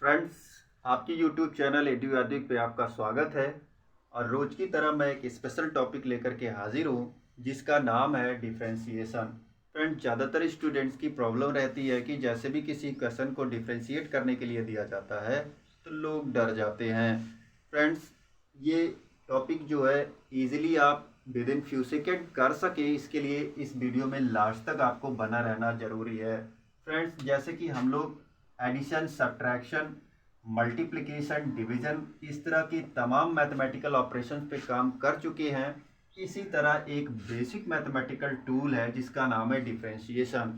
Friends, आपकी YouTube channel एडुयादिक पे आपका स्वागत है। और रोज की तरह मैं एक स्पेशल टॉपिक लेकर के हाजिर हूँ, जिसका नाम है डिफ्रेंशिएशन। फ्रेंड्स, ज़्यादातर स्टूडेंट्स की प्रॉब्लम रहती है कि जैसे भी किसी क्वेश्चन को डिफ्रेंशिएट करने के लिए दिया जाता है तो लोग डर जाते हैं। फ्रेंड्स, ये टॉपिक जो है इजीली आप विद इन फ्यू सेकेंड कर सके, इसके लिए इस वीडियो में लास्ट तक आपको बना रहना ज़रूरी है। फ्रेंड्स, जैसे कि हम लोग एडिशन, सब्ट्रैक्शन, मल्टीप्लिकेशन, डिवीजन, इस तरह की तमाम मैथमेटिकल ऑपरेशंस पे काम कर चुके हैं। इसी तरह एक बेसिक मैथमेटिकल टूल है जिसका नाम है डिफरेंशिएशन।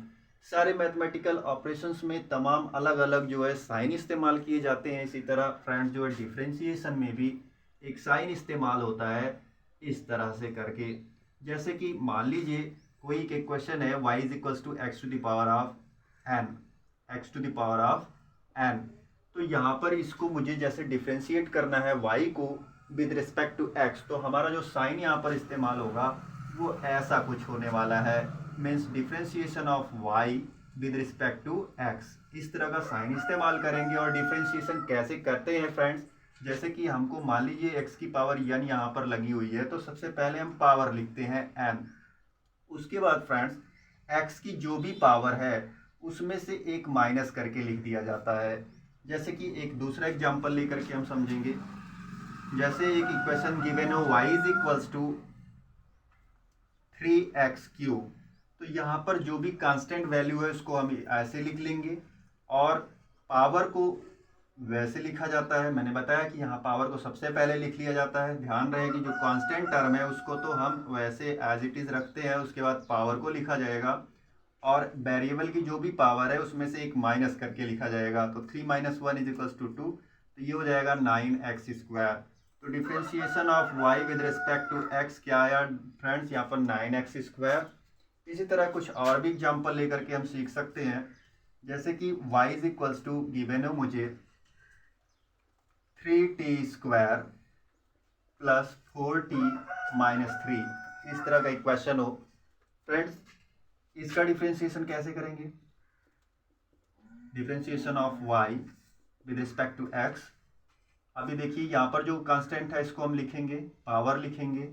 सारे मैथमेटिकल ऑपरेशंस में तमाम अलग अलग जो है साइन इस्तेमाल किए जाते हैं। इसी तरह फ्रेंड्स जो है डिफरेंशिएशन में भी एक साइन इस्तेमाल होता है, इस तरह से करके। जैसे कि मान लीजिए कोई एक क्वेश्चन है y is equals to x to the power of n, x to the power of n। तो यहाँ पर इसको मुझे जैसे डिफ्रेंशिएट करना है y को विद रिस्पेक्ट टू x, तो हमारा जो साइन यहाँ पर इस्तेमाल होगा वो ऐसा कुछ होने वाला है। Means differentiation of y with respect to x, इस तरह का साइन इस्तेमाल करेंगे। और डिफ्रेंशिएशन कैसे करते हैं फ्रेंड्स, जैसे कि हमको मान लीजिए x की पावर n यहाँ पर लगी हुई है, तो सबसे पहले हम पावर लिखते हैं n। उसके बाद फ्रेंड्स x की जो भी पावर है उसमें से एक माइनस करके लिख दिया जाता है। जैसे कि एक दूसरा एग्जांपल लेकर के हम समझेंगे। जैसे एक इक्वेशन गिवन हो y is equals to 3x cube, तो यहाँ पर जो भी कांस्टेंट वैल्यू है उसको हम ऐसे लिख लेंगे और पावर को वैसे लिखा जाता है। मैंने बताया कि यहाँ पावर को सबसे पहले लिख लिया जाता है। ध्यान रहे कि जो कांस्टेंट टर्म है उसको तो हम वैसे एज इट इज रखते हैं, उसके बाद पावर को लिखा जाएगा और वेरिएबल की जो भी पावर है उसमें से एक माइनस करके लिखा जाएगा। तो 3 - 1 इज इक्वल्स टू 2, तो ये हो जाएगा 9x²। तो differentiation of y with respect to x क्या आया फ्रेंड्स, यहाँ पर 9x²। इसी तरह कुछ और भी एग्जांपल लेकर के हम सीख सकते हैं। जैसे कि y is equals to given हो मुझे 3t² प्लस 4t - 3, इस तरह का इक्वेशन हो। फ्रेंड्स, इसका डिफ्रेंशिएशन कैसे करेंगे? Differentiation of y with respect to x। अभी देखिए यहाँ पर जो कांस्टेंट है इसको हम लिखेंगे, पावर लिखेंगे,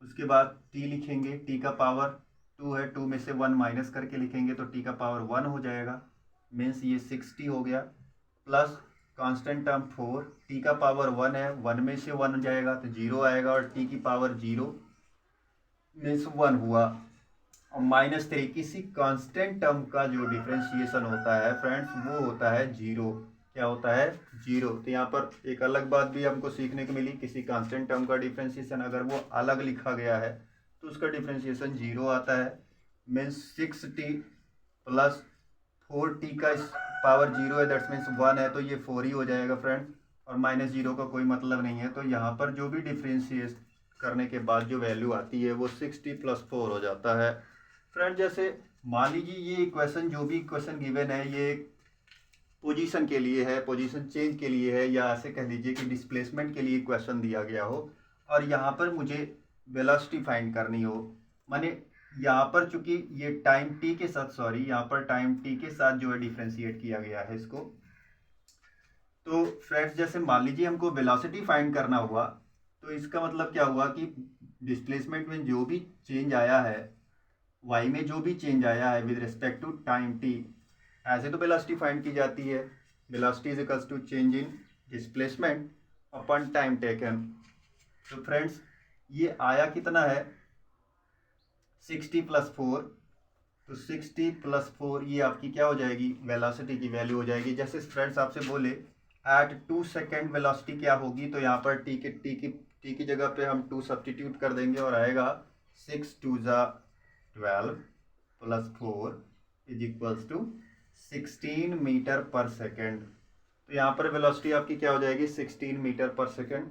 उसके बाद t लिखेंगे, t का पावर 2 है, 2 में से 1 माइनस करके लिखेंगे तो t का पावर 1 हो जाएगा। मीन्स ये 60 हो गया, प्लस कांस्टेंट टर्म 4, t का पावर 1 है, 1 में से 1 जाएगा तो 0 आएगा और t की पावर 0 मीन्स 1 हुआ। और -3, किसी कांस्टेंट टर्म का जो डिफरेंशिएशन होता है फ्रेंड्स वो होता है 0। क्या होता है? 0। तो यहाँ पर एक अलग बात भी हमको सीखने को मिली, किसी कांस्टेंट टर्म का डिफरेंशिएशन अगर वो अलग लिखा गया है तो उसका डिफरेंशिएशन 0 आता है। मीन्स 6t प्लस 4t का पावर 0 है, दैट्स मीन्स 1 है, तो ये 4 ही हो जाएगा फ्रेंड्स। और -0 का कोई मतलब नहीं है, तो यहाँ पर जो भी डिफरेंशिएट करने के बाद जो वैल्यू आती है वो 60 + 4 हो जाता है। फ्रेंड, जैसे मान लीजिए ये इक्वेशन, जो भी इक्वेशन गिवन है ये पोजीशन के लिए है, पोजीशन चेंज के लिए है, या ऐसे कह लीजिए कि डिस्प्लेसमेंट के लिए इक्वेशन दिया गया हो और यहाँ पर मुझे वेलोसिटी फाइंड करनी हो। माने यहाँ पर चूंकि ये टाइम टी के साथ, सॉरी यहाँ पर टाइम टी के साथ जो है डिफ्रेंशिएट किया गया है इसको। तो फ्रेंड्स, जैसे मान लीजिए हमको वेलोसिटी फाइंड करना हुआ, तो इसका मतलब क्या हुआ कि डिस्प्लेसमेंट में जो भी चेंज आया है, y में जो भी चेंज आया है with respect to time t, ऐसे तो वेलोसिटी फाइंड की जाती है। Velocity is equals to change in displacement upon time taken. तो फ्रेंड्स ये आया कितना है? 60 + 4। तो 60 + 4 ये आपकी क्या हो जाएगी? वेलोसिटी की वैल्यू हो जाएगी। जैसे फ्रेंड्स आपसे बोले एट 2 सेकेंड वेलोसिटी क्या होगी, तो यहाँ पर t की जगह पे हम 2 सब्सटीट्यूट कर देंगे और आएगा 6 × 2 = 12 plus 4 is equals to 16 meter पर सेकेंड। तो यहाँ पर वेलोसिटी आपकी क्या हो जाएगी? 16 मीटर पर सेकेंड।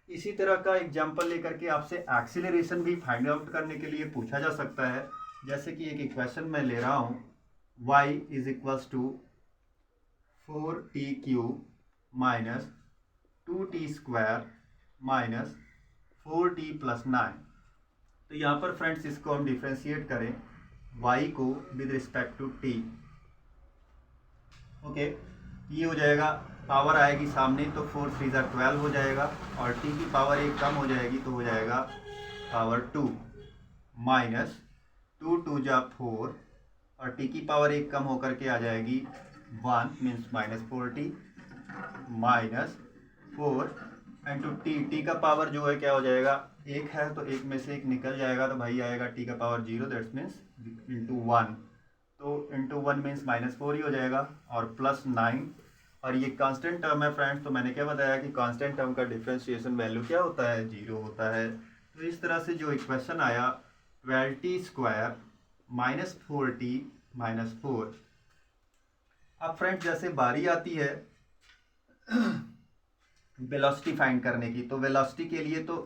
इसी तरह का एग्जांपल लेकर के आपसे एक्सीलरेशन भी फाइंड आउट करने के लिए पूछा जा सकता है। जैसे कि एक इक्वेशन मैं ले रहा हूँ, y is equals to 4t³ minus 2t² minus 4t + 9। तो यहाँ पर फ्रेंड्स इसको हम डिफ्रेंशिएट करें y को with respect to t। Okay, ये हो जाएगा, पावर आएगी सामने तो 4 3 12 हो जाएगा, और टी की पावर 1 कम हो जाएगी तो हो जाएगा पावर 2 माइनस 2 2 जा 4, और टी की पावर 1 कम होकर के आ जाएगी 1 means -4t minus 4 into T का पावर जो है क्या हो जाएगा, 1 है तो 1 में से 1 निकल जाएगा तो भाई आएगा टी का पावर 0, दैट्स मीन्स इंटू 1, तो इंटू 1 मीन्स -4 ही हो जाएगा, और प्लस 9, और ये कांस्टेंट टर्म है फ्रेंड्स, तो मैंने क्या बताया कि कांस्टेंट टर्म का डिफरेंशिएशन वैल्यू क्या होता है, 0 होता है। तो इस तरह से जो इक्वेशन आया 12t स्क्वायर -4t -4। अब फ्रेंड्स जैसे बारी आती है वेलोसिटी फाइंड करने की, तो वेलोसिटी के लिए तो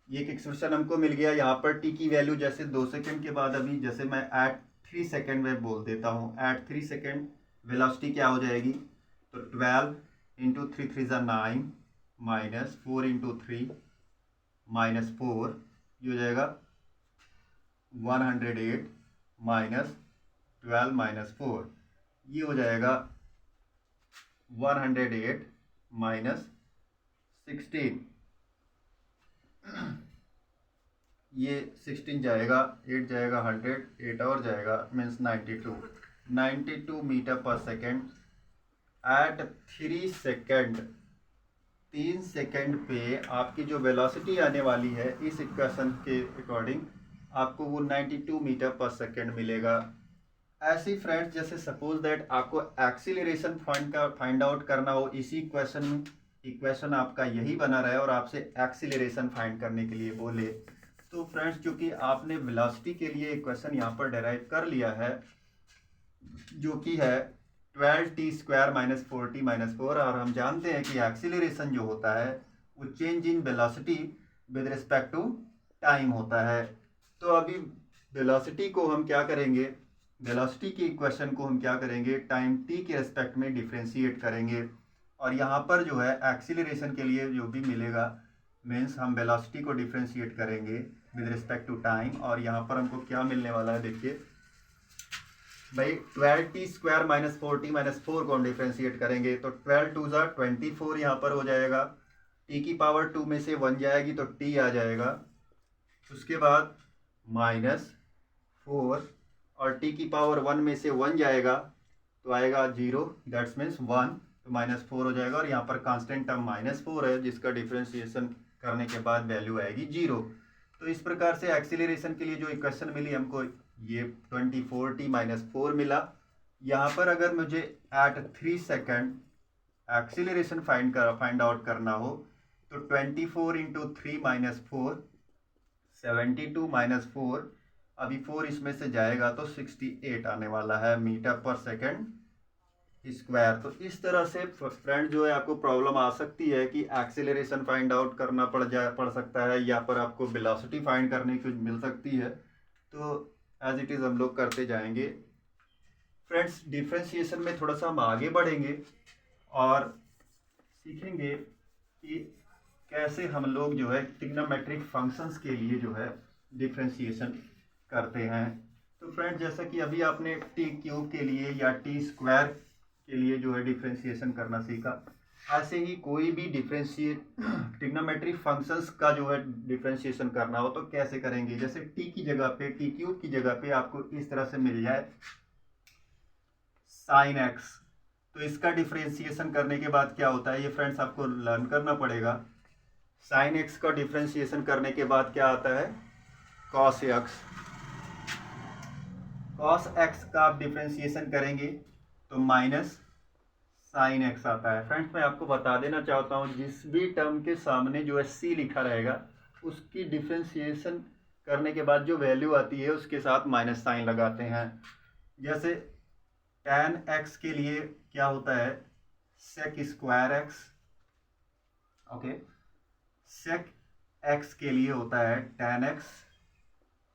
ये एक एक्सप्रेशन हमको मिल गया, यहाँ पर टी की वैल्यू जैसे 2 सेकंड के बाद, अभी जैसे मैं एट 3 सेकंड में बोल देता हूँ, एट 3 सेकंड वेलोसिटी क्या हो जाएगी, तो 12 इंटू 3 3 ज़ा 9 माइनस 4 इंटू 3 -4, ये हो जाएगा 108 माइनस 12 -4, ये हो जाएगा 108 माइनस 16, ये 16 जाएगा, 8 जाएगा 100, 8 और जाएगा मीन्स 92 मीटर पर सेकेंड एट 3 सेकेंड। 3 सेकेंड पे आपकी जो वेलोसिटी आने वाली है इस इक्वेशन के अकॉर्डिंग आपको वो 92 मीटर पर सेकेंड मिलेगा। ऐसे ही फ्रेंड्स जैसे सपोज दैट आपको एक्सीलरेशन फाइंड आउट करना हो, इसी इक्वेशन आपका यही बना रहे और आपसे एक्सीलरेशन फाइंड करने के लिए बोले, तो फ्रेंड्स क्योंकि आपने वेलोसिटी के लिए इक्वेशन यहाँ पर डेराइव कर लिया है जो कि है 12t स्क्वायर -4t -4, और हम जानते हैं कि एक्सीलरेशन जो होता है वो change in velocity with respect to time होता है। तो अभी वेलोसिटी को हम क्या करेंगे, वेलोसिटी की इक्वेशन को हम क्या करेंगे, टाइम t के रिस्पेक्ट में डिफ्रेंशिएट करेंगे, और यहाँ पर जो है एक्सीलरेशन के लिए जो भी मिलेगा मीन्स हम वेलोसिटी को डिफ्रेंशिएट करेंगे विद रिस्पेक्ट टू टाइम, और यहाँ पर हमको क्या मिलने वाला है, देखिए भाई 12t स्क्वायर -4t -4 को हम डिफ्रेंशिएट करेंगे तो 12 2 ज़ा 24 यहाँ पर हो जाएगा, t की पावर 2 में से 1 जाएगी तो t आ जाएगा, उसके बाद -4 और t की पावर 1 में से 1 जाएगा तो आएगा 0, दैट्स मीन्स 1, तो -4 हो जाएगा, और यहाँ पर कांस्टेंट टर्म -4 है जिसका डिफ्रेंशिएशन करने के बाद वैल्यू आएगी 0। तो इस प्रकार से एक्सीलरेशन के लिए जो इक्वेशन मिली हमको ये 24t -4 मिला। यहाँ पर अगर मुझे at 3 second acceleration find out करना हो तो 24 इंटू 3 -4 72 -4, अभी 4 इसमें से जाएगा तो 68 आने वाला है मीटर पर सेकेंड स्क्वायर। तो इस तरह से फ्रेंड जो है आपको प्रॉब्लम आ सकती है कि एक्सीलरेशन फाइंड आउट करना पड़ सकता है, या पर आपको वेलोसिटी फाइंड करने की मिल सकती है। तो एज इट इज़ हम लोग करते जाएंगे फ्रेंड्स। डिफ्रेंशिएशन में थोड़ा सा हम आगे बढ़ेंगे और सीखेंगे कि कैसे हम लोग जो है ट्रिग्नोमेट्रिक फंक्शंस के लिए जो है डिफ्रेंशिएशन करते हैं। तो फ्रेंड्स जैसा कि अभी आपने टी क्यूब के लिए या टी स्क्वायर के लिए जो है डिफ्रेंशिएशन करना सीखा, ऐसे ही कोई भी ट्रिग्नोमेट्रिक फंक्शंस का जो है डिफ्रेंशिएशन करना हो तो कैसे करेंगे। जैसे टी की जगह पे, टी क्यूब की जगह पे आपको इस तरह से मिल जाए साइन एक्स, तो इसका डिफ्रेंशिएशन करने के बाद क्या होता है ये फ्रेंड्स आपको लर्न करना पड़ेगा। साइन एक्स का डिफ्रेंशिएशन करने के बाद क्या आता है, कॉस एक्स। कॉस एक्स का आप डिफ्रेंशिएशन करेंगे तो माइनस साइन एक्स आता है। फ्रेंड्स मैं आपको बता देना चाहता हूँ जिस भी टर्म के सामने जो है सी लिखा रहेगा उसकी डिफ्रेंशिएशन करने के बाद जो वैल्यू आती है उसके साथ माइनस साइन लगाते हैं। जैसे tan x के लिए क्या होता है, sec square x, okay, sec x के लिए होता है tan x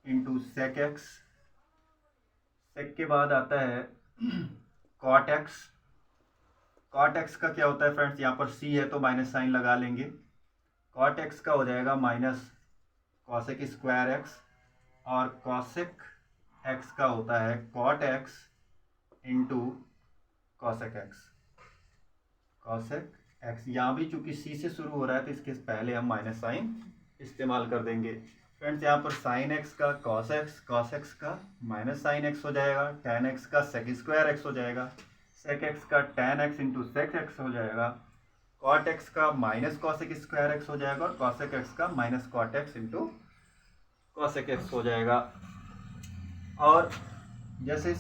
into sec x। sec के बाद आता है cot x। cot x का क्या होता है फ्रेंड्स, यहाँ पर c है तो माइनस साइन लगा लेंगे। cot x का हो जाएगा माइनस cosec स्क्वायर एक्स, और cosec x का होता है cot x into cosec x। Cosec x. यहाँ भी चूंकि सी से शुरू हो रहा है तो इसके पहले हम माइनस साइन इस्तेमाल कर देंगे। फ्रेंड्स यहाँ पर साइन एक्स का कॉस एक्स का माइनस साइन एक्स हो जाएगा, टेन एक्स का सेक स्क्वायर एक्स हो जाएगा, सेक एक्स का tan x into sec x हो जाएगा, कॉट एक्स का माइनस कॉसेक स्क्वायर एक्स हो जाएगा और कॉसेक एक्स का minus cot x into cosec x हो जाएगा। और जैसे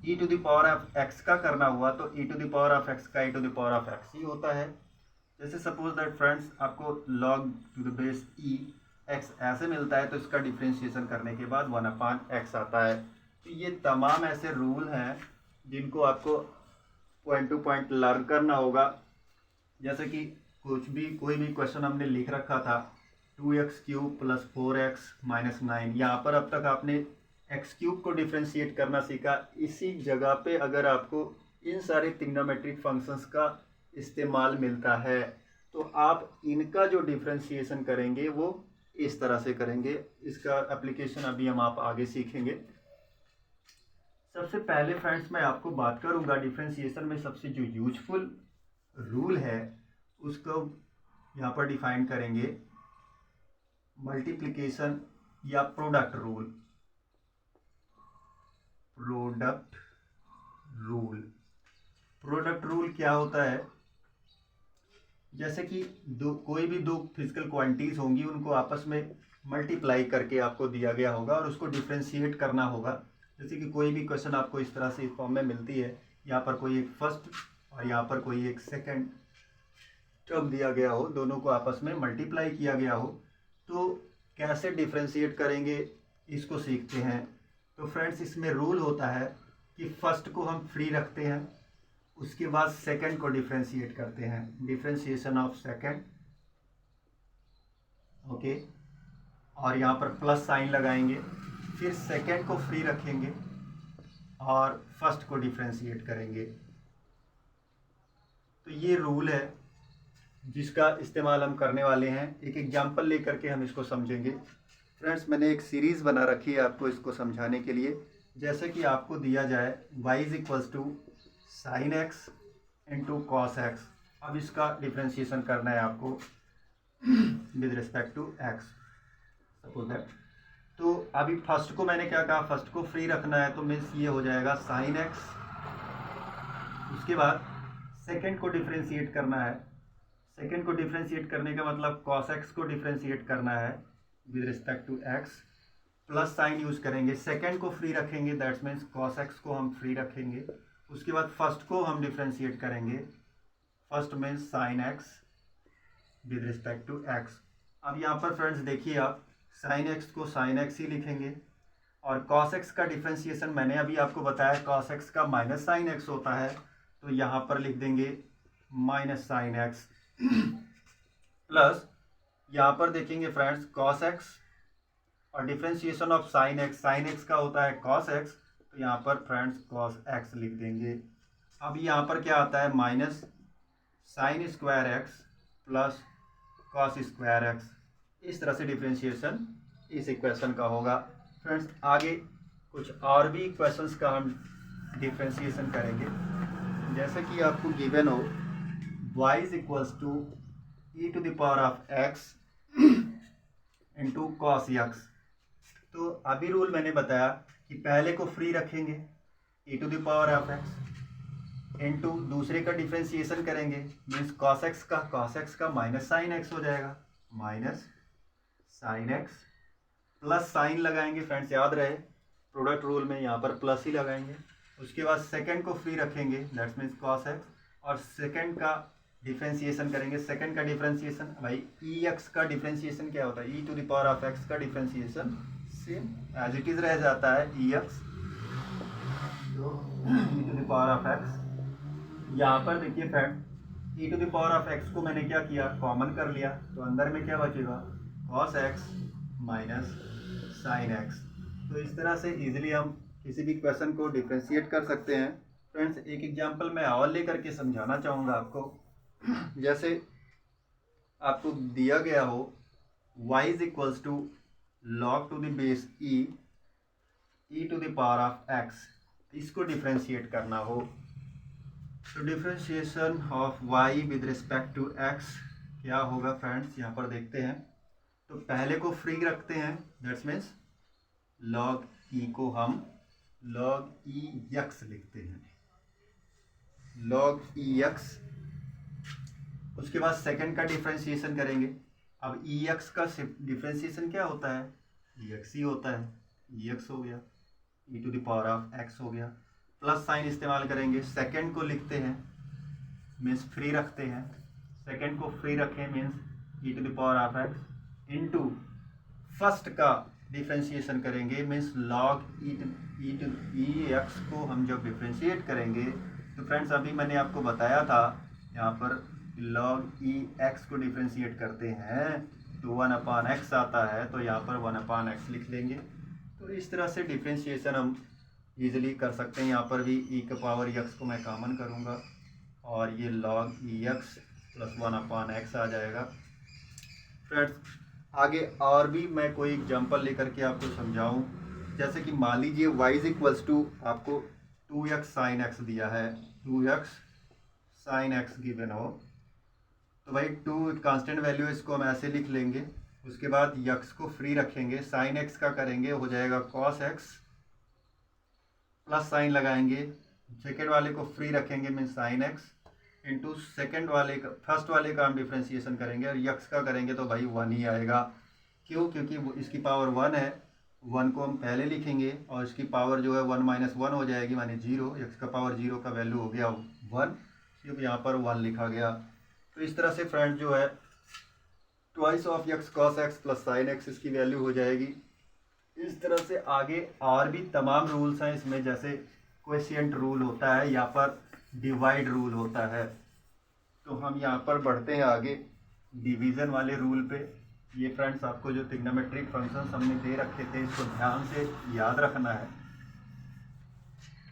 e to the power of x का करना हुआ तो e to the power of x का e to the power of x ही होता है। जैसे सपोज दैट फ्रेंड्स आपको log to the base e x ऐसे मिलता है तो इसका डिफ्रेंशिएशन करने के बाद 1/x आता है। तो ये तमाम ऐसे रूल हैं जिनको आपको पॉइंट टू पॉइंट लर्न करना होगा। जैसे कि कोई भी क्वेश्चन हमने लिख रखा था 2x³ + 4x - 9, यहाँ पर अब तक आपने x³ को डिफ्रेंशिएट करना सीखा। इसी जगह पे अगर आपको इन सारे ट्रिग्नोमेट्रिक फंक्शंस का इस्तेमाल मिलता है तो आप इनका जो डिफ्रेंशिएशन करेंगे वो इस तरह से करेंगे। इसका एप्लीकेशन अभी हम आप आगे सीखेंगे। सबसे पहले फ्रेंड्स मैं आपको बात करूंगा डिफ्रेंशिएशन में सबसे जो यूजफुल रूल है उसको यहाँ पर डिफाइन करेंगे, मल्टीप्लिकेशन या प्रोडक्ट रूल। प्रोडक्ट रूल क्या होता है? जैसे कि कोई भी दो फिजिकल क्वांटिटीज होंगी उनको आपस में मल्टीप्लाई करके आपको दिया गया होगा और उसको डिफ्रेंशिएट करना होगा। जैसे कि कोई भी क्वेश्चन आपको इस तरह से इस फॉर्म में मिलती है, यहाँ पर कोई एक फर्स्ट और यहाँ पर कोई एक सेकंड टर्म दिया गया हो, दोनों को आपस में मल्टीप्लाई किया गया हो, तो कैसे डिफ्रेंशिएट करेंगे इसको सीखते हैं। तो फ्रेंड्स इसमें रूल होता है कि फर्स्ट को हम फ्री रखते हैं, उसके बाद सेकंड को डिफ्रेंशिएट करते हैं, डिफ्रेंशिएशन ऑफ सेकंड, ओके। और यहाँ पर प्लस साइन लगाएंगे, फिर सेकंड को फ्री रखेंगे और फर्स्ट को डिफ्रेंशिएट करेंगे। तो ये रूल है जिसका इस्तेमाल हम करने वाले हैं। एक एग्जांपल लेकर के हम इसको समझेंगे। फ्रेंड्स मैंने एक सीरीज़ बना रखी है आपको इसको समझाने के लिए। जैसे कि आपको दिया जाए y = sin x × cos x। अब इसका डिफ्रेंशिएशन करना है आपको with respect to x, suppose that. तो अभी फर्स्ट को मैंने क्या कहा, फर्स्ट को फ्री रखना है, तो मीन्स ये हो जाएगा sin x। उसके बाद सेकंड को डिफ्रेंशिएट करना है, सेकंड को डिफ्रेंशिएट करने का मतलब cos x को डिफ्रेंशिएट करना है with respect to x, plus sign use करेंगे, सेकंड को फ्री रखेंगे, दैट्स मीन्स cos x को हम फ्री रखेंगे। उसके बाद फर्स्ट को हम डिफ्रेंशिएट करेंगे, first means sin x with respect to x। अब यहाँ पर फ्रेंड्स देखिए आप sin x को sin x ही लिखेंगे और cos x का डिफ्रेंशिएशन मैंने अभी आपको बताया cos x का माइनस sin x होता है, तो यहाँ पर लिख देंगे माइनस sin x प्लस यहाँ पर देखेंगे फ्रेंड्स cos x और डिफ्रेंशिएशन ऑफ sin x का होता है cos x, तो यहाँ पर फ्रेंड्स cos x लिख देंगे। अब यहाँ पर क्या आता है minus sin square x plus cos square x। इस तरह से डिफ्रेंशिएशन इस इक्वेशन का होगा। फ्रेंड्स आगे कुछ और भी इक्वेशंस का हम डिफ्रेंशिएशन करेंगे। जैसे कि आपको गिवन हो y = e⁻x × cos x। तो अभी रूल मैंने बताया कि पहले को फ्री रखेंगे e⁻x इंटू दूसरे का डिफ्रेंशिएशन करेंगे, मीन्स cos x का माइनस साइन x हो जाएगा, minus sine x plus sign लगाएंगे। फ्रेंड्स याद रहे प्रोडक्ट रूल में यहाँ पर प्लस ही लगाएंगे। उसके बाद सेकंड को फ्री रखेंगे, दैट्स मीन्स cos x, और सेकंड का डिफ्रेंशिएशन करेंगे। सेकंड का डिफ्रेंशिएशन भाई ex का डिफ्रेंशिएशन क्या होता है, e⁻x का differentiation same as it is रह जाता है ex, तो e⁻x। यहाँ पर देखिए फ्रेंड e⁻x को मैंने क्या किया, कॉमन कर लिया, तो अंदर में क्या बचेगा cos x minus sin x। तो इस तरह से इजीली हम किसी भी क्वेश्चन को डिफ्रेंशिएट कर सकते हैं। फ्रेंड्स एक एग्जांपल मैं और लेकर के समझाना चाहूँगा आपको। जैसे आपको दिया गया हो y = log to the base e⁻x, इसको डिफ्रेंशिएट करना हो, तो differentiation of y with respect to x क्या होगा फ्रेंड्स, यहाँ पर देखते हैं। तो पहले को फ्री रखते हैं, दैट्स मीन्स log e को हम log e x लिखते हैं, log e x। उसके बाद सेकंड का डिफ्रेंशिएशन करेंगे। अब ई एक्स का डिफ्रेंशिएशन क्या होता है, ई एक्स ही होता है, ई एक्स हो गया, e to the power of x हो गया। प्लस साइन इस्तेमाल करेंगे, सेकंड को लिखते हैं मीन्स फ्री रखते हैं, सेकंड को फ्री रखें means e to the power of x into first का डिफ्रेंशिएशन करेंगे मीन्स लॉग ई एक्स को हम जब डिफ्रेंशिएट करेंगे तो फ्रेंड्स अभी मैंने आपको बताया था यहाँ पर log ई एक्स को डिफ्रेंशिएट करते हैं तो 1/x आता है, तो यहाँ पर 1/x लिख लेंगे। तो इस तरह से डिफ्रेंशिएशन हम इजीली कर सकते हैं। यहाँ पर भी e के पावर x को मैं कॉमन करूँगा और ये log ई एक्स प्लस 1/x आ जाएगा। फ्रेंड्स आगे और भी मैं कोई एग्जांपल लेकर के आपको समझाऊं, जैसे कि मान लीजिए y इज इक्वल्स टू आपको 2x sin x दिया है, 2x sin x गिवन हो, तो भाई 2 कांस्टेंट वैल्यू इसको हम ऐसे लिख लेंगे। उसके बाद x को फ्री रखेंगे, sin x का करेंगे हो जाएगा cos x, प्लस साइन लगाएंगे, सेकेंड वाले को फ्री रखेंगे means sin x into second वाले का फर्स्ट वाले का हम डिफ्रेंशिएशन करेंगे और यक्स का करेंगे तो भाई 1 ही आएगा। क्यों, क्योंकि इसकी पावर 1 है, 1 को हम पहले लिखेंगे और इसकी पावर जो है 1 - 1 हो जाएगी माने 0, एक्स का पावर 0 का वैल्यू हो गया 1, सिर्फ यहाँ पर 1 लिखा गया। तो इस तरह से फ्रेंड जो है twice of x cos x plus sine x इसकी वैल्यू हो जाएगी। इस तरह से आगे और भी तमाम रूल्स हैं इसमें, जैसे क्वोशिएंट रूल होता है, यहाँ पर डिवाइड रूल होता है। तो हम यहाँ पर बढ़ते हैं आगे डिवीज़न वाले रूल पे। ये फ्रेंड्स आपको जो ट्रिग्नोमेट्रिक फंक्शंस हमने दे रखे थे इसको ध्यान से याद रखना है।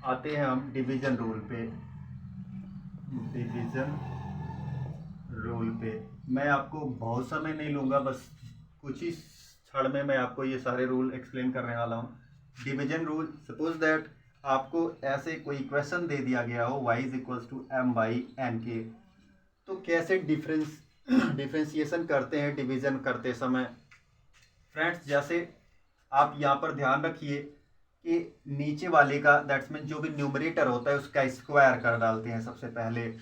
आते हैं हम डिवीज़न रूल पे। डिवीज़न रूल पे मैं आपको बहुत समय नहीं लूँगा, बस कुछ ही क्षण में मैं आपको ये सारे रूल एक्सप्लेन करने वाला हूँ। डिवीज़न रूल, सपोज दैट आपको ऐसे कोई इक्वेशन दे दिया गया हो y is equals to m/n, तो कैसे डिफ्रेंशिएशन करते हैं डिवीज़न करते समय। फ्रेंड्स जैसे आप यहाँ पर ध्यान रखिए कि नीचे वाले का दैट्स मीन जो भी न्यूमरेटर होता है उसका स्क्वायर कर डालते हैं सबसे पहले,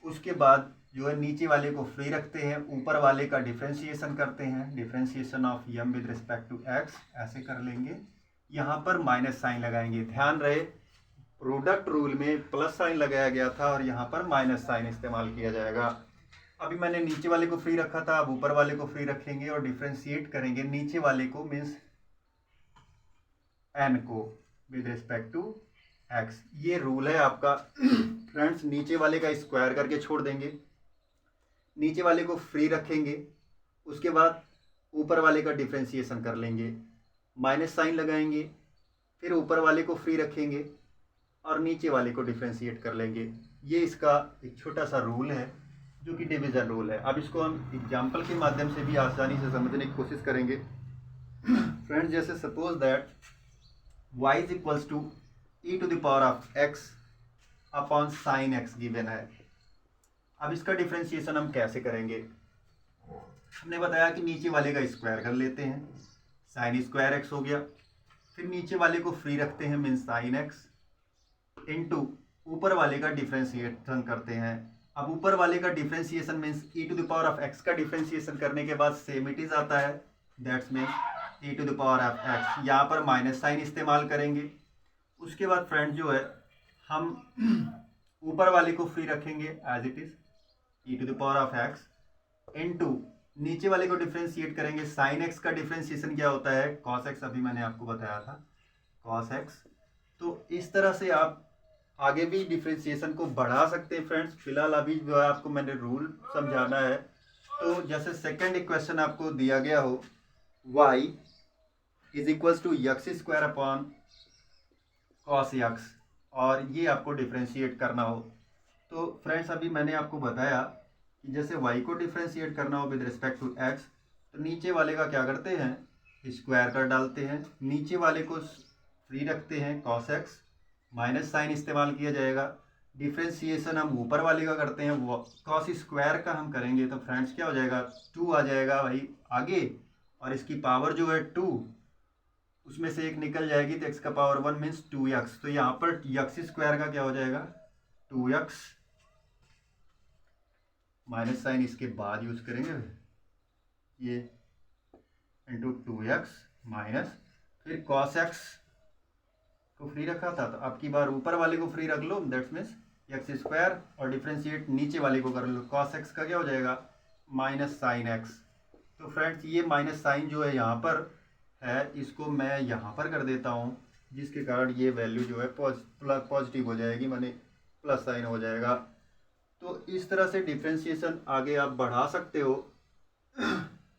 उसके बाद जो है नीचे वाले को फ्री रखते हैं, ऊपर वाले का डिफ्रेंशिएशन करते हैं, differentiation of m with respect to x ऐसे कर लेंगे। यहाँ पर माइनस साइन लगाएंगे, ध्यान रहे प्रोडक्ट रूल में प्लस साइन लगाया गया था और यहाँ पर माइनस साइन इस्तेमाल किया जाएगा। अभी मैंने नीचे वाले को फ्री रखा था, अब ऊपर वाले को फ्री रखेंगे और डिफ्रेंशिएट करेंगे नीचे वाले को मीन्स n को विद रिस्पेक्ट टू x। ये रूल है आपका। फ्रेंड्स नीचे वाले का स्क्वायर करके छोड़ देंगे, नीचे वाले को फ्री रखेंगे, उसके बाद ऊपर वाले का डिफ्रेंशिएशन कर लेंगे, माइनस साइन लगाएंगे, फिर ऊपर वाले को फ्री रखेंगे और नीचे वाले को डिफ्रेंशिएट कर लेंगे। ये इसका एक छोटा सा रूल है जो कि डिवीज़न रूल है। अब इसको हम एग्जांपल के माध्यम से भी आसानी से समझने की कोशिश करेंगे। फ्रेंड्स जैसे suppose that y is equals to e to the power of x upon sine x given है। अब इसका डिफ्रेंशिएशन हम कैसे करेंगे, हमने बताया कि नीचे वाले का स्क्वायर कर लेते हैं, साइन स्क्वायर एक्स हो गया, फिर नीचे वाले को फ्री रखते हैं मीन्स साइन एक्स इंटू ऊपर वाले का डिफ्रेंशिएशन करते हैं। अब ऊपर वाले का differentiation means e to the power of x का डिफ्रेंशिएशन करने के बाद सेम इट इज आता है, that's mean e to the power of x। यहाँ पर माइनस साइन इस्तेमाल करेंगे। उसके बाद फ्रेंड जो है हम ऊपर वाले को फ्री रखेंगे as it is e to the power of x into नीचे वाले को डिफ्रेंशिएट करेंगे। साइन x का डिफ्रेंशिएशन क्या होता है, cos x, अभी मैंने आपको बताया था cos x। तो इस तरह से आप आगे भी डिफ्रेंशिएशन को बढ़ा सकते हैं। फ्रेंड्स फिलहाल अभी जो है आपको मैंने रूल समझाना है। तो जैसे सेकंड इक्वेशन आपको दिया गया हो y is equals to x square upon cos x और ये आपको डिफ्रेंशिएट करना हो, तो फ्रेंड्स अभी मैंने आपको बताया कि जैसे y को डिफ्रेंशिएट करना हो विद रिस्पेक्ट टू x, तो नीचे वाले का क्या करते हैं, स्क्वायर कर डालते हैं, नीचे वाले को फ्री रखते हैं cos x, माइनस साइन इस्तेमाल किया जाएगा, डिफ्रेंशिएशन हम ऊपर वाले का करते हैं, वो कॉस स्क्वायर का हम करेंगे तो फ्रेंड्स क्या हो जाएगा, 2 आ जाएगा भाई आगे, और इसकी पावर जो है 2, उसमें से एक निकल जाएगी तो x का पावर 1 मीन्स 2x। तो यहाँ पर x स्क्वायर का क्या हो जाएगा 2x, माइनस साइन इसके बाद यूज करेंगे ये, इंटू 2x माइनस, फिर cos x को फ्री रखा था तो आपकी बार ऊपर वाले को फ्री रख लो, दैट्स मीन्स एक्स स्क्वायर, और डिफ्रेंशिएट नीचे वाले को कर लो, cos x का क्या हो जाएगा माइनस साइन x। तो फ्रेंड्स ये माइनस साइन जो है यहाँ पर है, इसको मैं यहाँ पर कर देता हूँ, जिसके कारण ये वैल्यू जो है पॉजिटिव हो जाएगी, माने प्लस साइन हो जाएगा। तो इस तरह से डिफ्रेंशिएशन आगे आप बढ़ा सकते हो।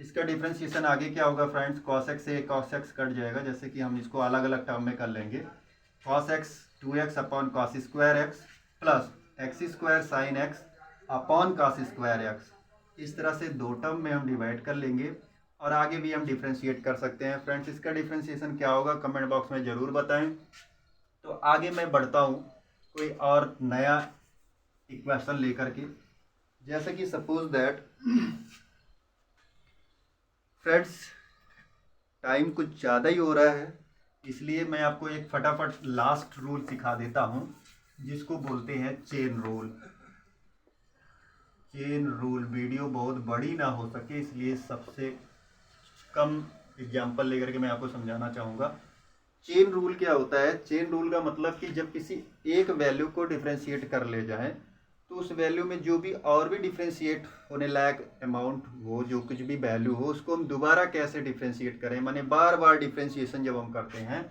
इसका डिफ्रेंशिएशन आगे क्या होगा फ्रेंड्स, cos x से cos x कट जाएगा, जैसे कि हम इसको अलग अलग टर्म में कर लेंगे, cos x 2x upon cos square x plus x square sine x upon cos square x। इस तरह से दो टर्म में हम डिवाइड कर लेंगे और आगे भी हम डिफ्रेंशिएट कर सकते हैं। फ्रेंड्स इसका डिफ्रेंशिएशन क्या होगा कमेंट बॉक्स में ज़रूर बताएं। तो आगे मैं बढ़ता हूँ कोई और नया इक्वेशन लेकर के, जैसे कि सपोज दैट फ्रेंड्स टाइम कुछ ज़्यादा ही हो रहा है, इसलिए मैं आपको एक फटाफट लास्ट रूल सिखा देता हूँ, जिसको बोलते हैं chain rule. Chain rule video बहुत बड़ी ना हो सके, इसलिए सबसे कम एग्जाम्पल लेकर के मैं आपको समझाना चाहूँगा। चेन रूल क्या होता है, चेन रूल का मतलब कि जब किसी एक वैल्यू को डिफ्रेंशिएट कर ले जाएं तो उस वैल्यू में जो भी और भी डिफ्रेंशिएट होने लायक अमाउंट हो, जो कुछ भी वैल्यू हो, उसको हम दोबारा कैसे डिफ्रेंशिएट करें, माने बार बार डिफ्रेंशिएशन जब हम करते हैं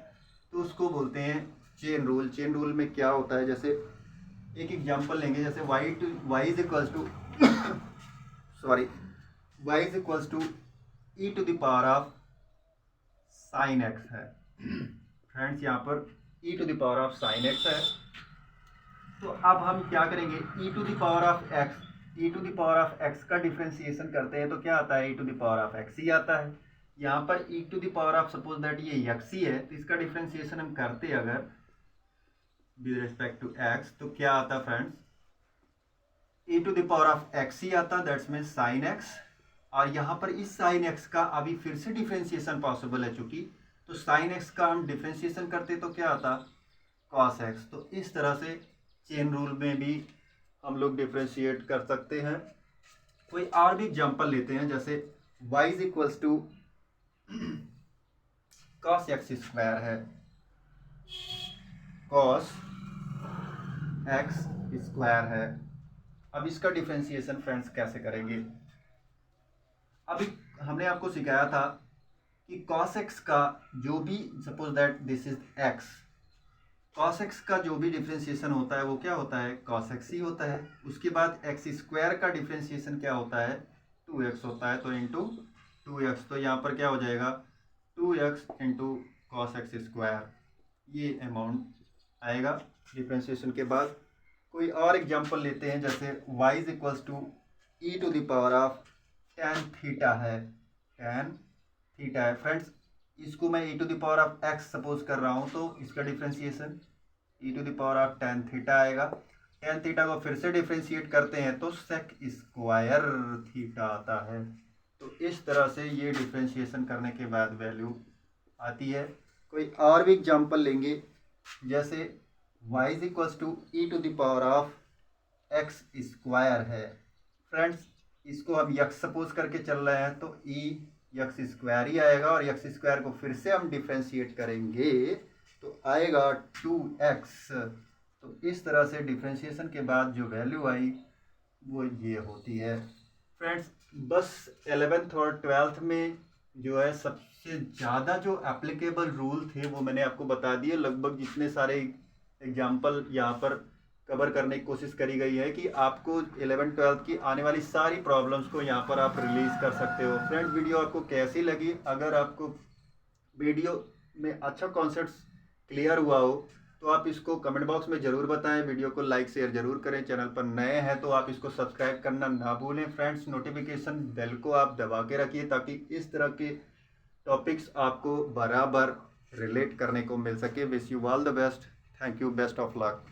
तो उसको बोलते हैं चेन रूल। चेन रूल में क्या होता है, जैसे एक एग्जांपल लेंगे, जैसे y is equals to y is equals to e to the power of sine x है। फ्रेंड्स यहाँ पर e to the power of sine x है, तो अब हम क्या करेंगे, e to the power of x का डिफ्रेंशिएशन करते हैं तो क्या आता है, e to the power of x ही आता है। यहाँ पर e to the power of suppose that ये x ही है, तो इसका डिफ्रेंशिएशन हम करते अगर विद रिस्पेक्ट टू x तो क्या आता friends, e to the power of x ही आता, दैट्स मीन साइन x। और यहाँ पर इस साइन x का अभी फिर से डिफ्रेंशिएशन पॉसिबल है, चूंकि तो साइन x का हम डिफ्रेंशिएशन करते तो क्या आता cos x। तो इस तरह से चेन रूल में भी हम लोग डिफ्रेंशिएट कर सकते हैं। कोई और भी एग्जांपल लेते हैं, जैसे y is equals to cos x square है, cos x स्क्वायर है। अब इसका डिफ्रेंशिएशन फ्रेंड्स कैसे करेंगे, अभी हमने आपको सिखाया था कि cos x का जो भी suppose that this is x, cos x का जो भी डिफ्रेंशिएशन होता है वो क्या होता है cos x ही होता है। उसके बाद x स्क्वायर का डिफ्रेंशिएशन क्या होता है 2x होता है, तो इंटू 2x, तो यहाँ पर क्या हो जाएगा 2x into cos x square, ये अमाउंट आएगा डिफ्रेंशिएशन के बाद। कोई और एग्जांपल लेते हैं, जैसे y is equals to e to the power of tan theta है, tan थीटा है। फ्रेंड्स इसको मैं e to the power of x suppose कर रहा हूँ, तो इसका differentiation e to the power of tan theta आएगा। tan थीटा को फिर से डिफ्रेंशिएट करते हैं तो sec स्क्वायर थीटा आता है। तो इस तरह से ये डिफ्रेंशिएशन करने के बाद वैल्यू आती है। कोई और भी एग्जांपल लेंगे, जैसे y is equals to e to the power of x square है। फ्रेंड्स इसको हम x सपोज करके चल रहे हैं तो e x स्क्वायर ही आएगा, और x स्क्वायर को फिर से हम डिफ्रेंशिएट करेंगे तो आएगा 2x। तो इस तरह से डिफ्रेंशिएशन के बाद जो वैल्यू आई वो ये होती है। फ्रेंड्स बस 11th और 12th में जो है सबसे ज़्यादा जो एप्लीकेबल रूल थे वो मैंने आपको बता दिए। लगभग जितने सारे एग्जाम्पल यहाँ पर कवर करने की कोशिश करी गई है कि आपको 11th 12th की आने वाली सारी प्रॉब्लम्स को यहाँ पर आप रिलीज कर सकते हो। फ्रेंड्स वीडियो आपको कैसी लगी, अगर आपको वीडियो में अच्छा कॉन्सेप्ट क्लियर हुआ हो तो आप इसको कमेंट बॉक्स में ज़रूर बताएं। वीडियो को लाइक शेयर ज़रूर करें। चैनल पर नए हैं तो आप इसको सब्सक्राइब करना ना भूलें। फ्रेंड्स नोटिफिकेशन बेल को आप दबा के रखिए ताकि इस तरह के टॉपिक्स आपको बराबर रिलेट करने को मिल सके। Wish you all the best. Thank you, best of luck.